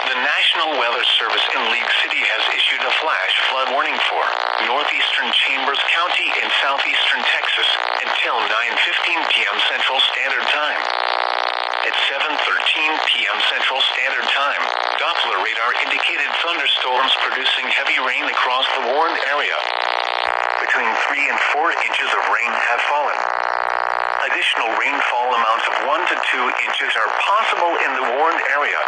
The National Weather Service in League City has issued a flash flood warning for northeastern Chambers County in southeastern Texas until 9:15 p.m. Central Standard Time. At 7:13 p.m. Central Standard Time, Doppler radar indicated thunderstorms producing heavy rain across the warned area. Between 3 and 4 inches of rain have fallen. Additional rainfall amounts of 1 to 2 inches are possible in the warned area.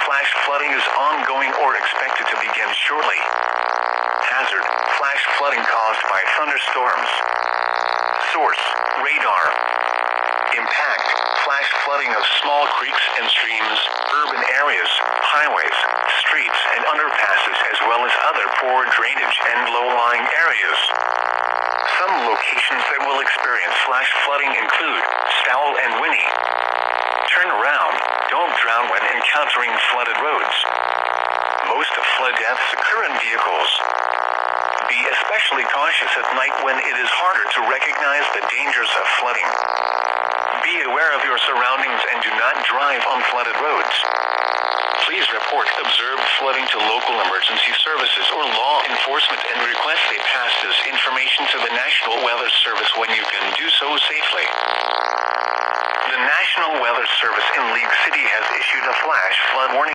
Flash flooding is ongoing or expected to begin shortly. Hazard: flash flooding caused by thunderstorms. Source: radar. Impact: flash flooding of small creeks and streams, urban areas, highways, streets and underpasses, as well as other poor drainage and low-lying areas. Some locations that will experience flash flooding include Stowell and Winnie. Turn around. Don't drown when encountering flooded roads. Most of flood deaths occur in vehicles. Be especially cautious at night when it is harder to recognize the dangers of flooding. Be aware of your surroundings and do not drive on flooded roads. Please report observed flooding to local emergency services or law enforcement and request they pass this information to the National Weather Service when you can do so safely. The National Weather Service in League City has issued a flash flood warning.